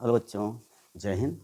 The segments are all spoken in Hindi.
हेलो बच्चों, जय हिंद।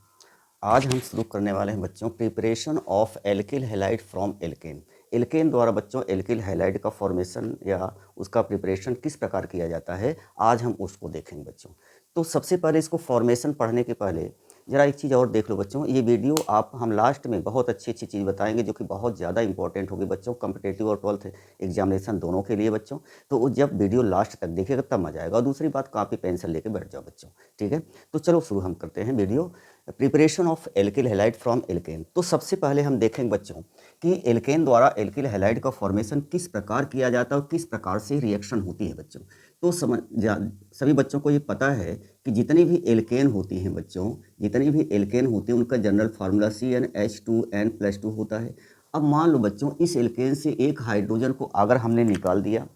आज हम शुरू करने वाले हैं बच्चों preparation of alkyl halide from alkane. Alkane द्वारा बच्चों एल्किल हैलाइड का फॉर्मेशन या उसका प्रिपरेशन किस प्रकार किया जाता है, आज हम उसको देखेंगे बच्चों। तो सबसे पहले इसको फॉर्मेशन पढ़ने के पहले ज़रा एक चीज़ और देख लो बच्चों। ये वीडियो हम लास्ट में बहुत अच्छी अच्छी चीज़ बताएंगे जो कि बहुत ज़्यादा इंपॉर्टेंट होगी बच्चों, कॉम्पिटेटिव और 12th एग्जामिनेशन दोनों के लिए बच्चों। तो वो जब वीडियो लास्ट तक देखिएगा तब मजा आएगा। और दूसरी बात, कॉपी पेंसिल लेके बैठ जाओ बच्चों, ठीक है। तो चलो शुरू हम करते हैं video. Preparation of alkyl halide from alkane. तो सबसे पहले हम देखेंगे बच्चों कि एल्केन द्वारा एल्किल हैलाइड का फॉर्मेशन किस प्रकार किया जाता है और किस प्रकार से रिएक्शन होती है बच्चों। तो सभी बच्चों को ये पता है कि जितनी भी एल्केन होती हैं बच्चों, जितनी भी एल्केन होती हैं उनका जनरल फार्मूला CnH2n+2 होता है। अब मान लो बच्चों इस एल्केन से एक हाइड्रोजन को अगर हमने निकाल दिया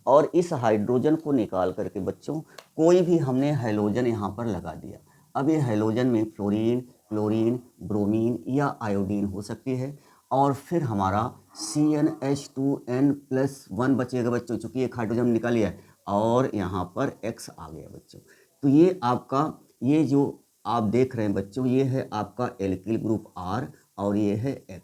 और इस हाइड्रोजन को निकाल करके बच्चों कोई भी हमने हैलोजन यहाँ पर लगा दिया। अब ये हैलोजन में फ्लोरीन, क्लोरीन, ब्रोमीन या आयोडीन हो सकती है और फिर हमारा CnH2n+1 बचेगा बच्चों, चूँकि एक हाइड्रोजन निकाल लिया है और यहाँ पर X आ गया बच्चों। तो ये आपका, ये जो आप देख रहे हैं बच्चों, ये है आपका एल्किल ग्रुप R और ये है X।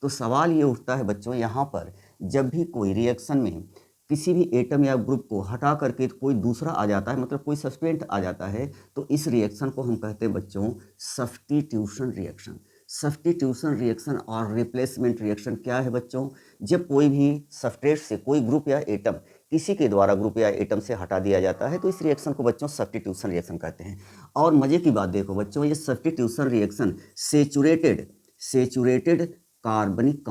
तो सवाल ये उठता है बच्चों यहाँ पर, जब भी कोई रिएक्शन में किसी भी एटम या ग्रुप को हटा करके कोई दूसरा आ जाता है, मतलब कोई सब्सटेंट आ जाता है, तो इस रिएक्शन को हम कहते हैं बच्चों सब्स्टिट्यूशन रिएक्शन। सब्स्टिट्यूशन रिएक्शन और रिप्लेसमेंट रिएक्शन क्या है बच्चों? जब कोई भी सब्सट्रेट से कोई ग्रुप या एटम किसी के द्वारा ग्रुप या एटम से हटा दिया जाता है तो इस रिएक्शन को बच्चों सब्स्टिट्यूशन रिएक्शन कहते हैं। और मजे की बात देखो बच्चों, ये सब्स्टिट्यूशन रिएक्शन सेचुरेटेड कार्बनिक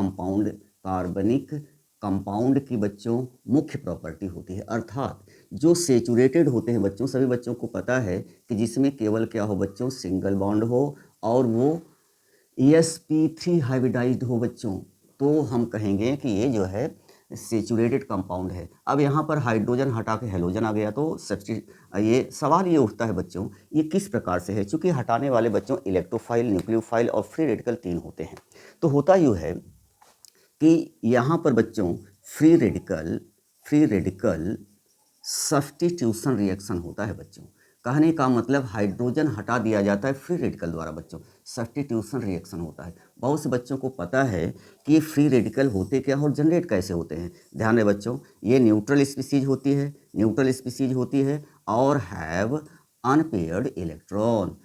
कंपाउंड की बच्चों मुख्य प्रॉपर्टी होती है। अर्थात जो सेचुरेटेड होते हैं बच्चों, सभी बच्चों को पता है कि जिसमें केवल क्या हो बच्चों, सिंगल बॉन्ड हो और वो sp3 हाइब्रिडाइज्ड हो बच्चों, तो हम कहेंगे कि ये जो है सेचुरेटेड कंपाउंड है। अब यहाँ पर हाइड्रोजन हटा के हेलोजन आ गया, तो ये सवाल ये उठता है बच्चों ये किस प्रकार से है। चूँकि हटाने वाले बच्चों इलेक्ट्रोफाइल, न्यूक्लियोफाइल और फ्री रेडिकल 3 होते हैं। तो होता यूँ है कि यहाँ पर बच्चों फ्री रेडिकल सब्स्टिट्यूशन रिएक्शन होता है बच्चों। कहने का मतलब हाइड्रोजन हटा दिया जाता है फ्री रेडिकल द्वारा बच्चों, सब्स्टिट्यूशन रिएक्शन होता है। बहुत से बच्चों को पता है कि ये फ्री रेडिकल होते क्या और जनरेट कैसे होते हैं। ध्यान रहे बच्चों, ये न्यूट्रल स्पीसीज होती है और have unpaired electron,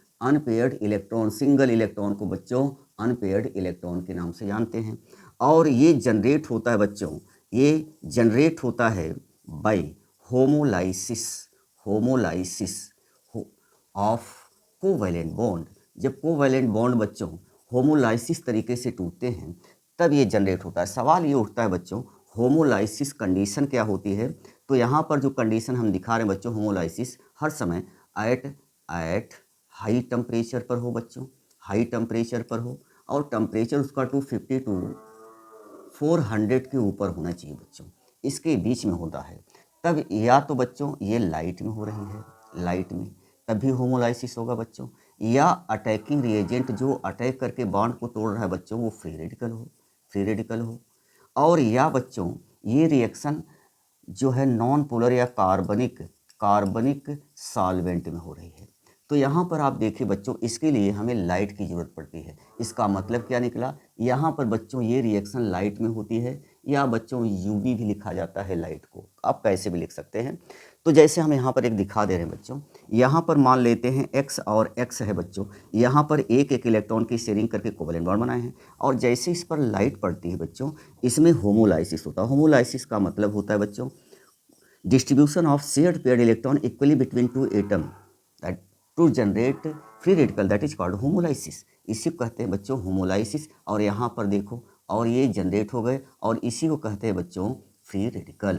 single electron को बच्चों अनपेयर्ड इलेक्ट्रॉन के नाम से जानते हैं। और ये जनरेट होता है बच्चों, ये जनरेट होता है bye homolysis of covalent bond. जब कोवैलेंट बॉन्ड बच्चों होमोलाइसिस तरीके से टूटते हैं तब ये जनरेट होता है। सवाल ये उठता है बच्चों होमोलाइसिस कंडीशन क्या होती है। तो यहाँ पर जो कंडीशन हम दिखा रहे हैं बच्चों, होमोलाइसिस हर समय एट हाई टेम्परेचर पर हो बच्चों, हाई टेम्परेचर पर हो और टेम्परेचर उसका 250 टू 400 के ऊपर होना चाहिए बच्चों, इसके बीच में होता है। तब या तो बच्चों ये लाइट में हो रही है, लाइट में तब भी होमोलाइसिस होगा बच्चों, या अटैकिंग रिएजेंट जो अटैक करके बॉन्ड को तोड़ रहा है बच्चों वो फ्री रेडिकल हो और या बच्चों ये रिएक्शन जो है नॉन पोलर या कार्बनिक सॉल्वेंट में हो रही है। तो यहाँ पर आप देखिए बच्चों, इसके लिए हमें लाइट की ज़रूरत पड़ती है। इसका मतलब क्या निकला, यहाँ पर बच्चों ये रिएक्शन लाइट में होती है या बच्चों यूवी भी लिखा जाता है लाइट को, आप कैसे भी लिख सकते हैं। तो जैसे हम यहाँ पर एक दिखा दे रहे हैं बच्चों, यहाँ पर मान लेते हैं X और X है बच्चों, यहाँ पर एक एक इलेक्ट्रॉन की शेयरिंग करके कोवैलेंट बॉन्ड बनाए हैं और जैसे इस पर लाइट पड़ती है बच्चों इसमें होमोलाइसिस होता है। होमोलाइसिस का मतलब होता है बच्चों distribution of shared paired electron equally between two atom that to generate free radical, that is called homolysis। इसी को कहते हैं बच्चों होमोलाइसिस। और यहाँ पर देखो और ये जनरेट हो गए और इसी को कहते हैं बच्चों फ्री रेडिकल।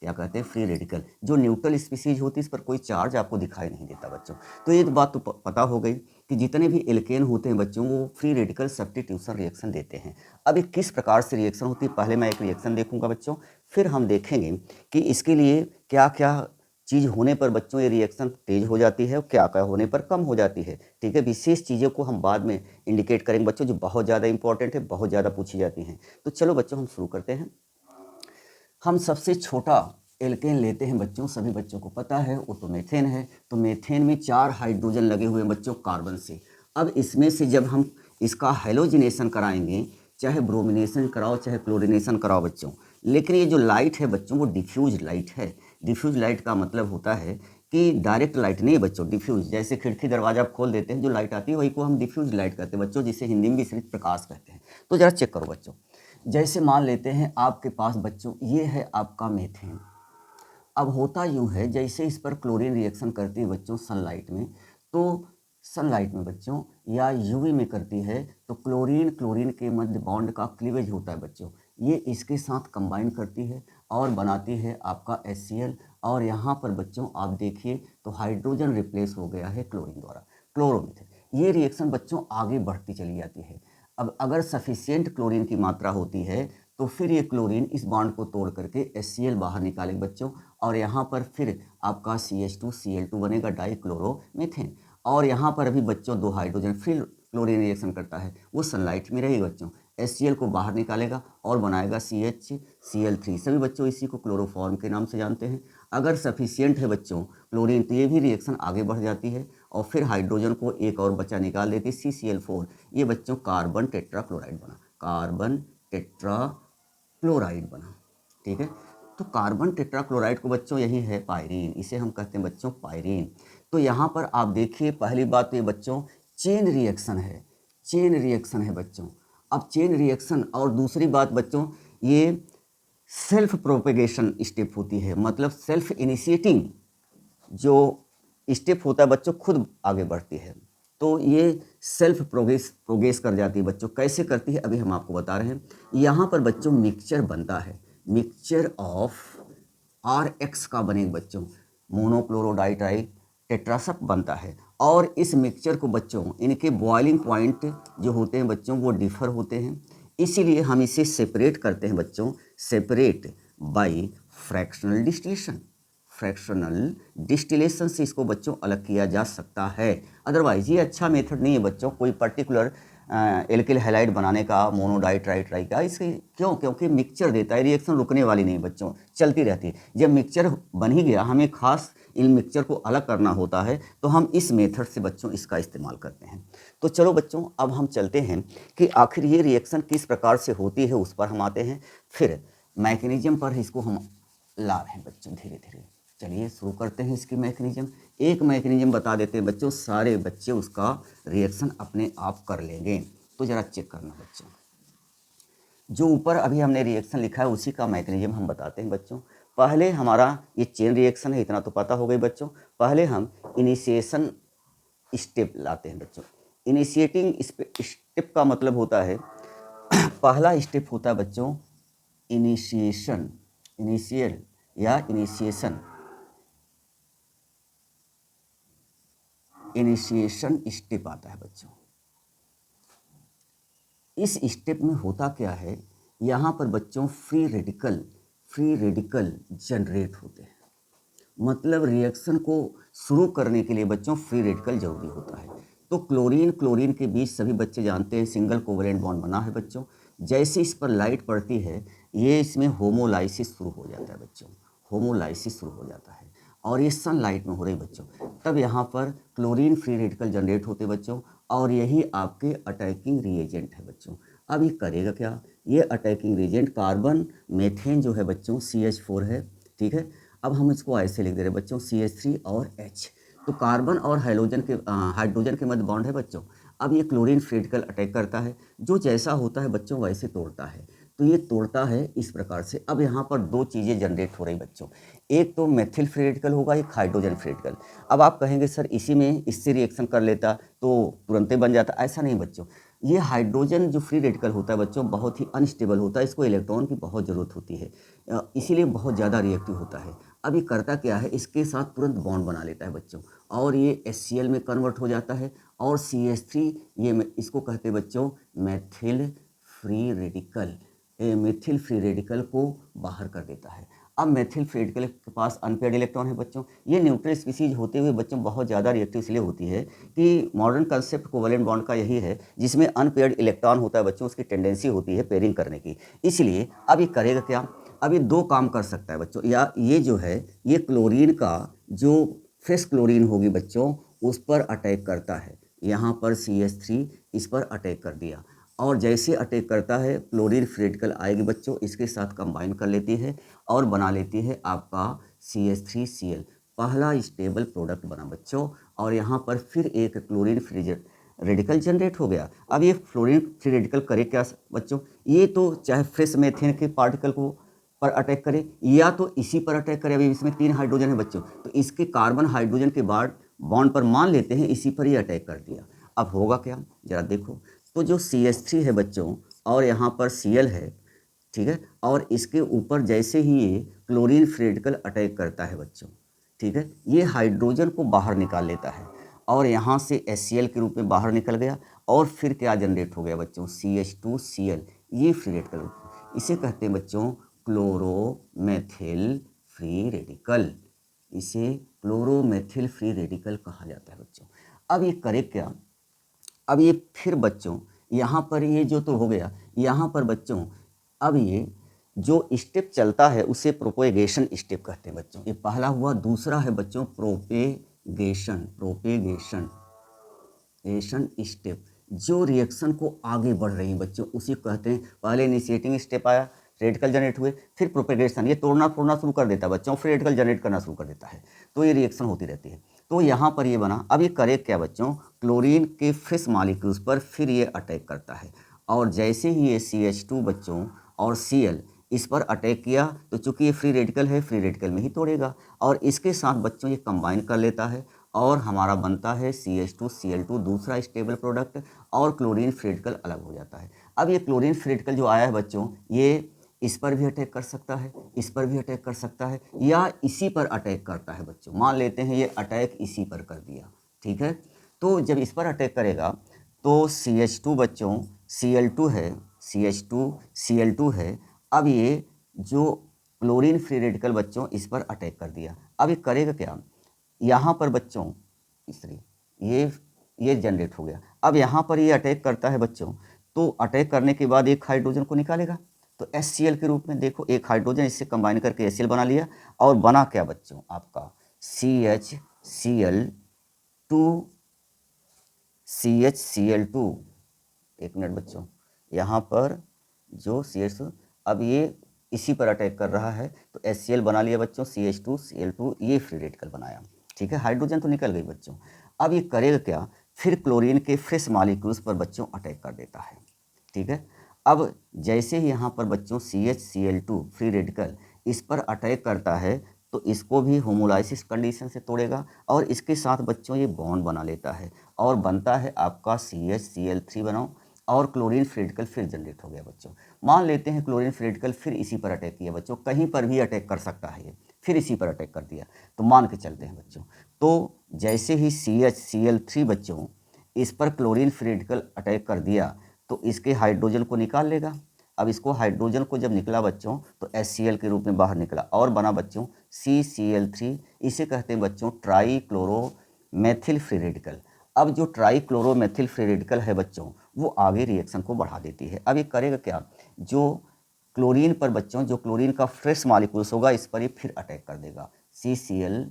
क्या कहते हैं? Free radical. जो न्यूट्रल स्पीसीज होती है इस पर कोई चार्ज आपको दिखाई नहीं देता बच्चों। तो ये बात तो पता हो गई कि जितने भी एल्केन होते हैं बच्चों वो फ्री रेडिकल सब्स्टिट्यूशन रिएक्शन देते हैं। अब ये किस प्रकार से रिएक्शन होती है, पहले मैं एक रिएक्शन देखूंगा बच्चों, फिर हम देखेंगे कि इसके लिए क्या क्या चीज़ होने पर बच्चों ये रिएक्शन तेज हो जाती है और क्या क्या होने पर कम हो जाती है। ठीक है, विशेष चीज़ों को हम बाद में इंडिकेट करेंगे बच्चों जो बहुत ज़्यादा इंपॉर्टेंट है, बहुत ज़्यादा पूछी जाती हैं। तो चलो बच्चों हम शुरू करते हैं। हम सबसे छोटा एल्केन लेते हैं बच्चों, सभी बच्चों को पता है, वो तो मीथेन है। तो मीथेन में 4 हाइड्रोजन लगे हुए हैं बच्चों कार्बन से। अब इसमें से जब हम इसका हेलोजिनेशन कराएंगे, चाहे ब्रोमिनेशन कराओ चाहे क्लोरिनेशन कराओ बच्चों, लेकिन ये जो लाइट है बच्चों वो डिफ्यूज लाइट है। डिफ्यूज लाइट का मतलब होता है कि डायरेक्ट लाइट नहीं है बच्चों, डिफ्यूज। जैसे खिड़की दरवाजा आप खोल देते हैं, जो लाइट आती है वही को हम डिफ्यूज लाइट कहते हैं बच्चों, जिसे हिंदी में विसरित प्रकाश कहते हैं। तो जरा चेक करो बच्चों, जैसे मान लेते हैं आपके पास बच्चों ये है आपका मीथेन। अब होता यूँ है, जैसे इस पर क्लोरीन रिएक्शन करती है बच्चों सनलाइट में, तो सनलाइट में बच्चों या यूवी में करती है, तो क्लोरीन क्लोरीन के मध्य बॉन्ड का क्लीवेज होता है बच्चों, ये इसके साथ कंबाइन करती है और बनाती है आपका HCl। और यहाँ पर बच्चों आप देखिए तो हाइड्रोजन रिप्लेस हो गया है क्लोरीन द्वारा, क्लोरोमीथेन। ये रिएक्शन बच्चों आगे बढ़ती चली जाती है। अब अगर सफिशियंट क्लोरीन की मात्रा होती है तो फिर ये क्लोरीन इस बॉन्ड को तोड़ करके HCl बाहर निकालेगा बच्चों, और यहाँ पर फिर आपका CH2Cl2 बनेगा, डाइक्लोरोमीथेन। और यहाँ पर अभी बच्चों 2 हाइड्रोजन फिर क्लोरीन रिएक्शन करता है, वो सनलाइट में रहेगी बच्चों, HCl को बाहर निकालेगा और बनाएगा CHCl3। सभी बच्चों इसी को क्लोरोफॉर्म के नाम से जानते हैं। अगर सफिशियंट है बच्चों क्लोरीन तो ये भी रिएक्शन आगे बढ़ जाती है और फिर हाइड्रोजन को एक और बच्चा निकाल देती है CCl4। ये बच्चों कार्बन टेट्राक्लोराइड बना, कार्बन टेट्राक्लोराइड बना, ठीक है। तो कार्बन टेट्राक्लोराइड को बच्चों यही है पायरीन, इसे हम कहते हैं बच्चों पायरीन। तो यहाँ पर आप देखिए पहली बात तो ये बच्चों चेन रिएक्शन है, चेन रिएक्शन है बच्चों। अब चेन रिएक्शन, और दूसरी बात बच्चों ये सेल्फ प्रोपेगेशन स्टेप होती है, मतलब सेल्फ इनिशिएटिंग जो स्टेप होता है बच्चों, खुद आगे बढ़ती है। तो ये सेल्फ प्रोग्रेस कर जाती है बच्चों। कैसे करती है अभी हम आपको बता रहे हैं। यहाँ पर बच्चों मिक्सचर बनता है, मिक्सचर ऑफ RX का बनेगा बच्चों, मोनोक्लोरोडाइट्राइल टेट्रासप बनता है। और इस मिक्सचर को बच्चों इनके बॉइलिंग पॉइंट जो होते हैं बच्चों वो डिफर होते हैं, इसीलिए हम इसे सेपरेट करते हैं बच्चों, separate by fractional distillation. Fractional distillation से इसको बच्चों अलग किया जा सकता है। अदरवाइज ये अच्छा मेथड नहीं है बच्चों कोई पर्टिकुलर एल्किल हैलाइड बनाने का, मोनोडाइट्राइट्राई का। इसके क्यों? क्योंकि मिक्सचर देता है, रिएक्शन रुकने वाली नहीं बच्चों, चलती रहती है। जब मिक्सचर बन ही गया, हमें खास इन मिक्सचर को अलग करना होता है, तो हम इस मेथड से बच्चों इसका इस्तेमाल करते हैं। तो चलो बच्चों अब हम चलते हैं कि आखिर ये रिएक्शन किस प्रकार से होती है, उस पर हम आते हैं। फिर मैकेनिज्म पर इसको हम ला रहे हैं बच्चों धीरे धीरे। चलिए शुरू करते हैं इसकी मैकेनिज्म। एक मैकेनिज्म बता देते हैं बच्चों, सारे बच्चे उसका रिएक्शन अपने आप कर लेंगे। तो ज़रा चेक करना बच्चों, जो ऊपर अभी हमने रिएक्शन लिखा है उसी का मैकेनिज्म हम बताते हैं बच्चों। पहले हमारा ये चेन रिएक्शन है, इतना तो पता हो गई बच्चों। पहले हम इनिशिएशन स्टेप लाते हैं बच्चों। इनिशिएटिंग स्टेप का मतलब होता है, पहला स्टेप होता है बच्चों इनिशिएशन, इनिशियल या इनिशिएशन, इनिशिएशन स्टेप आता है बच्चों। इस स्टेप में होता क्या है, यहाँ पर बच्चों फ्री रेडिकल जनरेट होते हैं। मतलब रिएक्शन को शुरू करने के लिए बच्चों फ्री रेडिकल जरूरी होता है। तो क्लोरीन क्लोरीन के बीच सभी बच्चे जानते हैं सिंगल कोवलेंट बॉन्ड बना है बच्चों। जैसे इस पर लाइट पड़ती है, ये इसमें होमोलाइसिस शुरू हो जाता है बच्चों, होमोलाइसिस शुरू हो जाता है, और ये सनलाइट में हो रही बच्चों। तब यहाँ पर क्लोरीन फ्री रेडिकल जनरेट होते बच्चों, और यही आपके अटैकिंग रिएजेंट है बच्चों। अब ये करेगा क्या, ये अटैकिंग रिएजेंट कार्बन मेथेन जो है बच्चों CH4 है, ठीक है। अब हम इसको ऐसे लिख दे रहे बच्चों CH3 और H। तो कार्बन और हाइड्रोजन के मध्य बॉन्ड है बच्चों। अब ये क्लोरीन फ्री रेडिकल अटैक करता है, जो जैसा होता है बच्चों वैसे तोड़ता है। तो ये तोड़ता है इस प्रकार से। अब यहाँ पर 2 चीज़ें जनरेट हो रही बच्चों, एक तो मेथिल फ्री रेडिकल होगा, एक हाइड्रोजन फ्री रेडिकल। अब आप कहेंगे सर इसी में इससे रिएक्शन कर लेता तो तुरंत ही बन जाता, ऐसा नहीं बच्चों। ये हाइड्रोजन जो फ्री रेडिकल होता है बच्चों बहुत ही अनस्टेबल होता है, इसको इलेक्ट्रॉन की बहुत ज़रूरत होती है, इसीलिए बहुत ज़्यादा रिएक्टिव होता है। अब ये करता क्या है, इसके साथ तुरंत बॉन्ड बना लेता है बच्चों, और ये HCl में कन्वर्ट हो जाता है, और CH3 ये इसको कहते हैं बच्चों methyl free radical, methyl free radical को बाहर कर देता है। अब मेथिल फ्री रेडिकल के पास अनपेयर्ड इलेक्ट्रॉन है बच्चों। ये न्यूट्रल स्पीसीज होते हुए बच्चों बहुत ज़्यादा रिएक्टिव इसलिए होती है कि मॉडर्न कंसेप्ट कोवलेंट बॉन्ड का यही है, जिसमें अनपेयर्ड इलेक्ट्रॉन होता है बच्चों, उसकी टेंडेंसी होती है पेयरिंग करने की। इसलिए अब ये करेगा क्या, अब ये दो काम कर सकता है बच्चों, या ये जो है ये क्लोरीन का जो फ्रेश क्लोरीन होगी बच्चों उस पर अटैक करता है। यहाँ पर CH3 इस पर अटैक कर दिया, और जैसे अटैक करता है क्लोरीन फ्री रेडिकल आएगी बच्चों, इसके साथ कंबाइन कर लेती है और बना लेती है आपका CH3Cl, पहला स्टेबल प्रोडक्ट बना बच्चों। और यहाँ पर फिर एक क्लोरीन फ्री रेडिकल जनरेट हो गया। अब ये फ्लोरीन फ्री रेडिकल करे क्या बच्चों, ये तो चाहे फ्रेश मेथेन के पार्टिकल को पर अटैक करे या तो इसी पर अटैक करे। अभी इसमें 3 हाइड्रोजन है बच्चों, तो इसके कार्बन हाइड्रोजन के बाद बॉन्ड पर मान लेते हैं इसी पर ही अटैक कर दिया। अब होगा क्या जरा देखो, तो जो CH3 है बच्चों और यहाँ पर Cl है, ठीक है, और इसके ऊपर जैसे ही ये क्लोरीन फ्री रेडिकल अटैक करता है बच्चों, ठीक है, ये हाइड्रोजन को बाहर निकाल लेता है और यहाँ से HCl के रूप में बाहर निकल गया, और फिर क्या जनरेट हो गया बच्चों, CH2Cl, ये फ्री रेडिकल, इसे कहते हैं बच्चों क्लोरोमेथिल फ्री रेडिकल, इसे क्लोरोमेथिल फ्री रेडिकल कहा जाता है बच्चों। अब ये करे क्या, अब ये फिर बच्चों यहाँ पर ये जो तो हो गया, यहाँ पर बच्चों अब ये जो स्टेप चलता है उसे प्रोपेगेशन स्टेप कहते हैं बच्चों। ये पहला हुआ, दूसरा है बच्चों प्रोपेगेशन स्टेप, जो रिएक्शन को आगे बढ़ रही है बच्चों उसी को कहते हैं। पहले इनिशिएटिंग स्टेप आया, रेडिकल जनरेट हुए, फिर प्रोपेगेशन, ये तोड़ना फोड़ना शुरू कर देता है बच्चों, फिर रेडिकल जनरेट करना शुरू कर देता है, तो ये रिएक्शन होती रहती है। तो यहाँ पर ये बना। अब ये करे क्या बच्चों, क्लोरीन के फिश मॉलिक्यूल्स पर फिर ये अटैक करता है, और जैसे ही ये CH2 बच्चों और Cl इस पर अटैक किया, तो चूंकि ये फ्री रेडिकल है, फ्री रेडिकल में ही तोड़ेगा, और इसके साथ बच्चों ये कंबाइन कर लेता है और हमारा बनता है CH2Cl2 दूसरा स्टेबल प्रोडक्ट, और क्लोरीन फ्री रेडिकल अलग हो जाता है। अब ये क्लोरीन फ्री रेडिकल जो आया है बच्चों, ये इस पर भी अटैक कर सकता है, इस पर भी अटैक कर सकता है, या इसी पर अटैक करता है बच्चों। मान लेते हैं ये अटैक इसी पर कर दिया, ठीक है, तो जब इस पर अटैक करेगा तो CH2 बच्चों Cl2 है, CH2Cl2 है। अब ये जो क्लोरीन फ्री रेडिकल बच्चों इस पर अटैक कर दिया, अब ये करेगा क्या, यहाँ पर बच्चों तीसरी ये जनरेट हो गया। अब यहाँ पर ये अटैक करता है बच्चों, तो अटैक करने के बाद एक हाइड्रोजन को निकालेगा, तो HCl के रूप में देखो एक हाइड्रोजन इससे कंबाइन करके HCl बना लिया, और बना क्या बच्चों आपका CHCl2, एक मिनट बच्चों, यहाँ पर जो CH, अब ये इसी पर अटैक कर रहा है, तो HCl बना लिया बच्चों, CH2Cl2, ये फ्री रेडिकल बनाया, ठीक है, हाइड्रोजन तो निकल गई बच्चों। अब ये करेगा क्या, फिर क्लोरीन के फ्रेश मॉलिक्यूल्स पर बच्चों अटैक कर देता है, ठीक है। अब जैसे ही यहाँ पर बच्चों CHCl2 फ्री रेडिकल इस पर अटैक करता है, तो इसको भी होमोलाइसिस कंडीशन से तोड़ेगा, और इसके साथ बच्चों ये बॉन्ड बना लेता है, और बनता है आपका CHCl3 बनाओ, और क्लोरीन फ्री रेडिकल फिर जनरेट हो गया बच्चों। मान लेते हैं क्लोरीन फ्री रेडिकल फिर इसी पर अटैक किया बच्चों, कहीं पर भी अटैक कर सकता है ये, फिर इसी पर अटैक कर दिया, तो मान के चलते हैं बच्चों, तो जैसे ही CHCl3 बच्चों इस पर क्लोरीन फ्री रेडिकल अटैक कर दिया, तो इसके हाइड्रोजन को निकाल लेगा। अब इसको हाइड्रोजन को जब निकला बच्चों, तो HCl के रूप में बाहर निकला, और बना बच्चों CCl3, इसे कहते हैं बच्चों ट्राई क्लोरोमेथिल फ्री रेडिकल। अब जो ट्राई क्लोरोमेथिल फ्री रेडिकल है बच्चों, वो आगे रिएक्शन को बढ़ा देती है। अब ये करेगा क्या, जो क्लोरीन पर बच्चों, जो क्लोरीन का फ्रेश मॉलिक्यूल्स होगा इस पर ये फिर अटैक कर देगा, CCl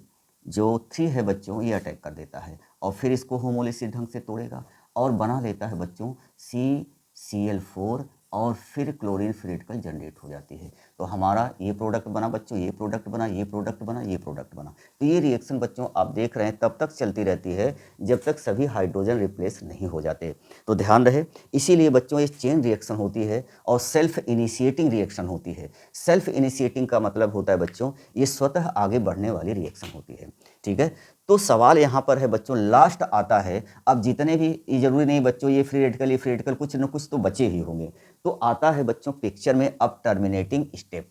जो 3 है बच्चों ये अटैक कर देता है, और फिर इसको होमोलिसिस ढंग से तोड़ेगा, और बना लेता है बच्चों CCl4, और फिर क्लोरीन फ्री रेडिकल जनरेट हो जाती है। तो हमारा ये प्रोडक्ट बना बच्चों, ये प्रोडक्ट बना, ये प्रोडक्ट बना, ये प्रोडक्ट बना। तो ये रिएक्शन बच्चों आप देख रहे हैं तब तक चलती रहती है जब तक सभी हाइड्रोजन रिप्लेस नहीं हो जाते। तो ध्यान रहे, इसीलिए बच्चों ये चेन रिएक्शन होती है और सेल्फ इनिशिएटिंग रिएक्शन होती है। सेल्फ इनिशिएटिंग का मतलब होता है बच्चों ये स्वतः आगे बढ़ने वाली रिएक्शन होती है, ठीक है। तो सवाल यहाँ पर है बच्चों, लास्ट आता है, अब जितने भी, ये जरूरी नहीं बच्चों ये फ्री रेडिकल कुछ न कुछ तो बचे ही होंगे, तो आता है बच्चों पिक्चर में अब टर्मिनेटिंग स्टेप।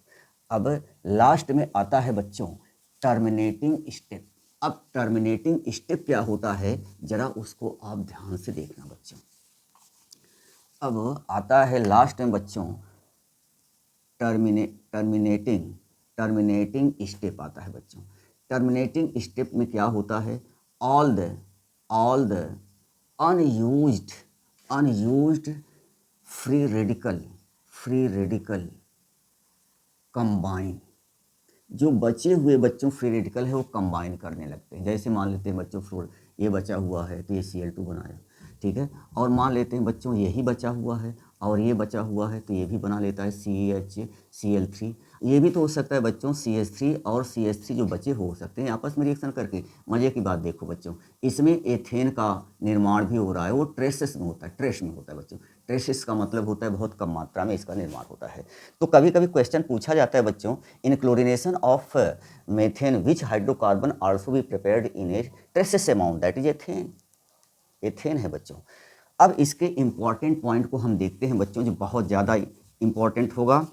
अब लास्ट में आता है बच्चों टर्मिनेटिंग स्टेप। अब टर्मिनेटिंग स्टेप क्या होता है जरा उसको आप ध्यान से देखना बच्चों। अब आता है लास्ट में बच्चों टर्मिनेटिंग स्टेप आता है बच्चों। टर्मिनेटिंग स्टेप में क्या होता है, all the unused free radical combine, जो बचे हुए बच्चों फ्री रेडिकल है वो कंबाइन करने लगते हैं। जैसे मान लेते हैं बच्चों फ्लोर ये बचा हुआ है तो ये Cl2 बनाया, ठीक है, और मान लेते हैं बच्चों यही बचा हुआ है और ये बचा हुआ है तो ये भी बना लेता है CH Cl3। ये भी तो हो सकता है बच्चों CH3 और CH3 जो बचे हो सकते हैं आपस में रिएक्शन करके। मज़े की बात देखो बच्चों, इसमें एथेन का निर्माण भी हो रहा है, वो ट्रेसेस में होता है, ट्रेस में होता है बच्चों। ट्रेसेस का मतलब होता है बहुत कम मात्रा में इसका निर्माण होता है। तो कभी कभी क्वेश्चन पूछा जाता है बच्चों, in chlorination of methane which hydrocarbon also be prepared in a traces amount, that is ethane. Ethane है बच्चों। अब इसके इम्पॉर्टेंट पॉइंट को हम देखते हैं बच्चों, जो बहुत ज़्यादा इम्पॉर्टेंट होगा।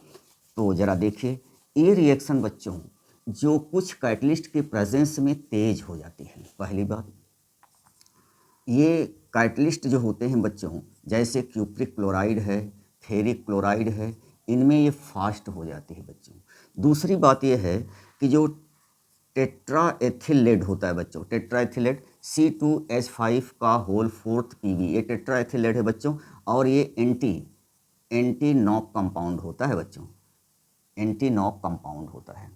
तो ज़रा देखिए, ये रिएक्शन बच्चों जो कुछ कैटलिस्ट के प्रेजेंस में तेज हो जाती है। पहली बात, ये कैटलिस्ट जो होते हैं बच्चों, जैसे क्यूप्रिक क्लोराइड है, फेरिक क्लोराइड है, इनमें ये फास्ट हो जाती है बच्चों। दूसरी बात ये है कि जो टेट्राएथिलेट होता है बच्चों, टेट्राएथिलेट C2H5 का होल 4th Pb, ये टेट्राएथिलेट है बच्चों, और ये एंटी नॉक कंपाउंड होता है बच्चों, एंटी नॉक कंपाउंड होता है,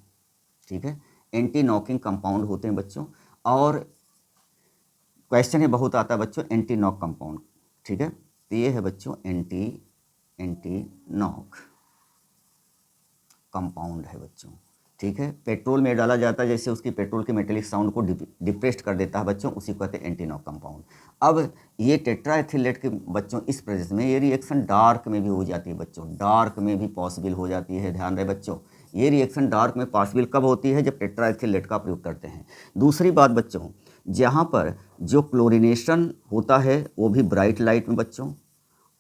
ठीक है, एंटी नॉकिंग कंपाउंड होते हैं बच्चों। और क्वेश्चन है बहुत आता है बच्चों एंटी नॉक कंपाउंड, ठीक है, तो ये है बच्चों एंटी नॉक कंपाउंड है बच्चों, ठीक है। पेट्रोल में डाला जाता है, जैसे उसकी पेट्रोल के मेटेलिक साउंड को डिप्रेस्ड कर देता है बच्चों, उसी को कहते हैं एंटी नॉक कंपाउंड। अब ये टेट्राएथिलेट के बच्चों इस प्रेजेंस में ये रिएक्शन डार्क में भी हो जाती है बच्चों, डार्क में भी पॉसिबल हो जाती है। ध्यान रहे बच्चों, ये रिएक्शन डार्क में पॉसिबल कब होती है, जब टेट्राएथिलेट का प्रयोग करते हैं। दूसरी बात बच्चों, जहाँ पर जो क्लोरिनेशन होता है वो भी ब्राइट लाइट में बच्चों,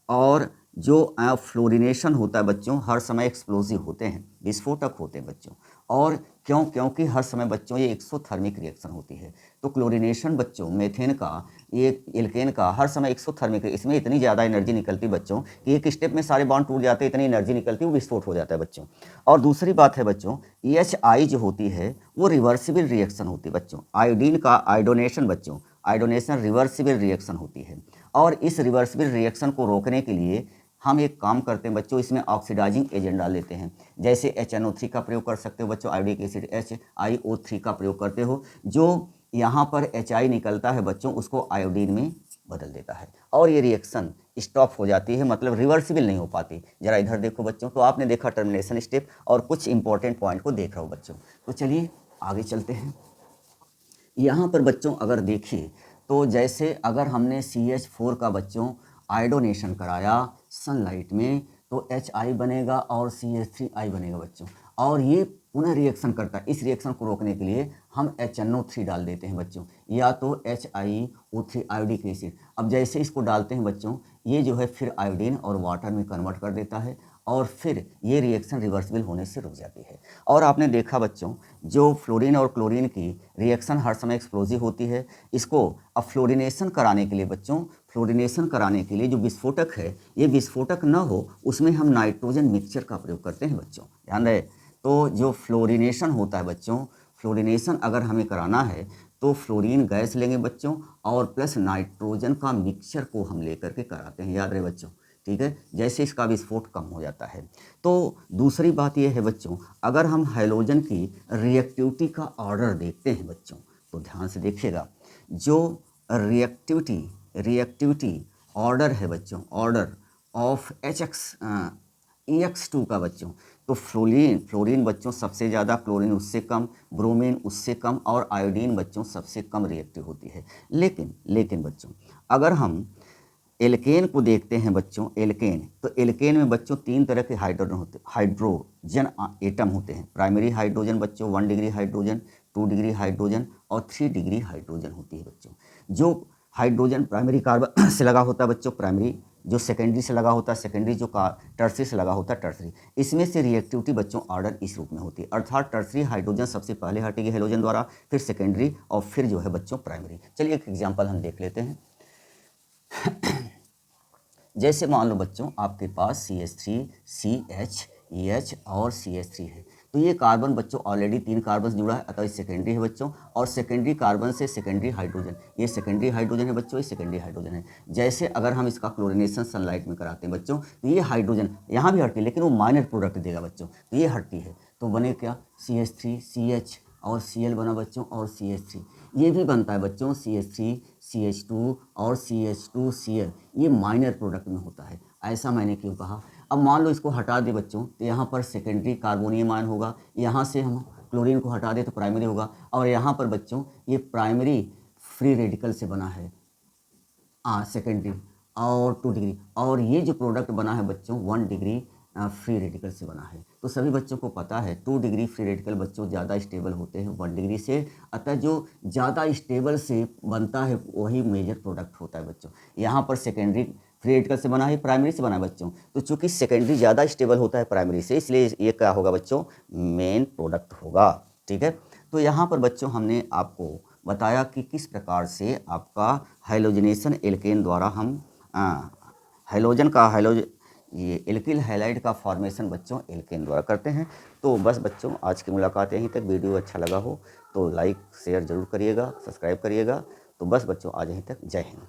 और जो फ्लोरिनेशन होता है बच्चों हर समय एक्सप्लोजिव होते हैं, विस्फोटक होते हैं बच्चों। और क्योंकि हर समय बच्चों ये एक्सोथर्मिक रिएक्शन होती है। तो क्लोरिनेशन बच्चों मेथेन का, ये एल्केन का हर समय एक्सोथर्मिक, इसमें इतनी ज़्यादा एनर्जी निकलती बच्चों कि एक स्टेप में सारे बॉन्ड टूट जाते हैं, इतनी एनर्जी निकलती है, वो विस्फोट हो जाता है बच्चों। और दूसरी बात है बच्चों, EHI जो होती है वो रिवर्सिबल रिएक्शन होती है बच्चों। आयोडीन का आयोडोनेशन बच्चों, आयोडोनेशन रिवर्सिबल रिएक्शन होती है। और इस रिवर्सिबल रिएक्शन को रोकने के लिए हम एक काम करते हैं बच्चों, इसमें ऑक्सीडाइजिंग एजेंट डाल लेते हैं। जैसे HNO3 का प्रयोग कर सकते हो बच्चों, आयोडिक एसिड HiO3 का प्रयोग करते हो, जो यहाँ पर HI निकलता है बच्चों उसको आयोडीन में बदल देता है, और ये रिएक्शन स्टॉप हो जाती है, मतलब रिवर्सिबल नहीं हो पाती। जरा इधर देखो बच्चों, तो आपने देखा टर्मिनेशन स्टेप और कुछ इंपॉर्टेंट पॉइंट को देख रहा हो बच्चों। तो चलिए आगे चलते हैं। यहाँ पर बच्चों अगर देखिए तो जैसे अगर हमने CH4 का बच्चों आयोडोनेशन कराया सनलाइट में तो HI बनेगा और CH3I बनेगा बच्चों, और ये पुनः रिएक्शन करता है। इस रिएक्शन को रोकने के लिए हम HNO3 डाल देते हैं बच्चों, या तो HiO3 आयोडिक एसिड। अब जैसे इसको डालते हैं बच्चों, ये जो है फिर आयोडीन और वाटर में कन्वर्ट कर देता है, और फिर ये रिएक्शन रिवर्सिबल होने से रुक जाती है। और आपने देखा बच्चों, जो फ्लोरीन और क्लोरीन की रिएक्शन हर समय एक्सप्लोजिव होती है, इसको अब फ्लोरिनेशन कराने के लिए बच्चों, फ्लोरिनेशन कराने के लिए जो विस्फोटक है, ये विस्फोटक न हो उसमें हम नाइट्रोजन मिक्सचर का प्रयोग करते हैं बच्चों, ध्यान रहे। तो जो फ्लोरिनेशन होता है बच्चों, फ्लोरिनेशन अगर हमें कराना है तो फ्लोरीन गैस लेंगे बच्चों और प्लस नाइट्रोजन का मिक्सचर को हम लेकर के कराते हैं, याद रहे बच्चों, ठीक है, जैसे इसका विस्फोट कम हो जाता है। तो दूसरी बात यह है बच्चों, अगर हम हैलोजन की रिएक्टिविटी का ऑर्डर देखते हैं बच्चों, तो ध्यान से देखिएगा, जो रिएक्टिविटी ऑर्डर है बच्चों, ऑर्डर ऑफ EX2 का बच्चों, तो फ्लोरीन बच्चों सबसे ज़्यादा, क्लोरीन उससे कम, ब्रोमीन उससे कम, और आयोडीन बच्चों सबसे कम रिएक्टिव होती है। लेकिन बच्चों अगर हम एल्केन को देखते हैं बच्चों, एल्केन, तो एल्केन में बच्चों 3 तरह के हाइड्रोजन एटम होते हैं। प्राइमरी हाइड्रोजन बच्चों 1 डिग्री हाइड्रोजन, 2 डिग्री हाइड्रोजन और 3 डिग्री हाइड्रोजन होती है बच्चों। जो हाइड्रोजन प्राइमरी कार्बन से लगा होता है बच्चों प्राइमरी, जो सेकेंडरी से लगा होता है सेकेंडरी, जो टर्सरी से लगा होता है टर्सरी। इसमें से रिएक्टिविटी बच्चों ऑर्डर इस रूप में होती है, अर्थात टर्सरी हाइड्रोजन सबसे पहले हटेगी हेलोजन द्वारा, फिर सेकेंडरी, और फिर जो है बच्चों प्राइमरी। चलिए एक एग्जाम्पल हम देख लेते हैं। जैसे मान लो बच्चों आपके पास CH3, CH, EH और CH3 है, तो ये कार्बन बच्चों ऑलरेडी 3 कार्बन जुड़ा है, अतः सेकेंडरी है बच्चों, और सेकेंडरी कार्बन से सेकेंडरी हाइड्रोजन, ये सेकेंडरी हाइड्रोजन है बच्चों, ये सेकेंडरी हाइड्रोजन है। जैसे अगर हम इसका क्लोरिनेशन सनलाइट में कराते हैं बच्चों, तो ये हाइड्रोजन यहाँ भी हटती है, लेकिन वो माइनर प्रोडक्ट देगा बच्चों, तो ये हटती है। तो बने क्या CH3 CH और Cl बना बच्चों और CH3। ये भी बनता है बच्चों CH3 CH2 और CH2 Cl, ये माइनर प्रोडक्ट में होता है। ऐसा मैंने क्यों कहा? अब मान लो इसको हटा दे बच्चों तो यहाँ पर सेकेंडरी कार्बोनियम आयन होगा, यहाँ से हम क्लोरीन को हटा दे तो प्राइमरी होगा, और यहाँ पर बच्चों ये प्राइमरी फ्री रेडिकल से बना है सेकेंडरी और 2 डिग्री, और ये जो प्रोडक्ट बना है बच्चों 1 डिग्री फ्री रेडिकल से बना है। तो सभी बच्चों को पता है 2 डिग्री फ्री रेडिकल बच्चों ज़्यादा स्टेबल होते हैं 1 डिग्री से, अतः जो ज़्यादा स्टेबल से बनता है वही मेजर प्रोडक्ट होता है बच्चों। यहाँ पर सेकेंडरी फ्री रेडिकल से बना है, प्राइमरी से बना है बच्चों, तो चूंकि सेकेंडरी ज़्यादा स्टेबल होता है प्राइमरी से, इसलिए ये क्या होगा बच्चों, मेन प्रोडक्ट होगा। ठीक है, तो यहाँ पर बच्चों हमने आपको बताया कि किस प्रकार से आपका हाइलोजनेशन एल्केन द्वारा हम ये एल्किल हैलाइड का फॉर्मेशन बच्चों एल्केन द्वारा करते हैं। तो बस बच्चों आज की मुलाकात यहीं तक। वीडियो अच्छा लगा हो तो लाइक शेयर ज़रूर करिएगा, सब्सक्राइब करिएगा। तो बस बच्चों आज यहीं तक, जय हिंद।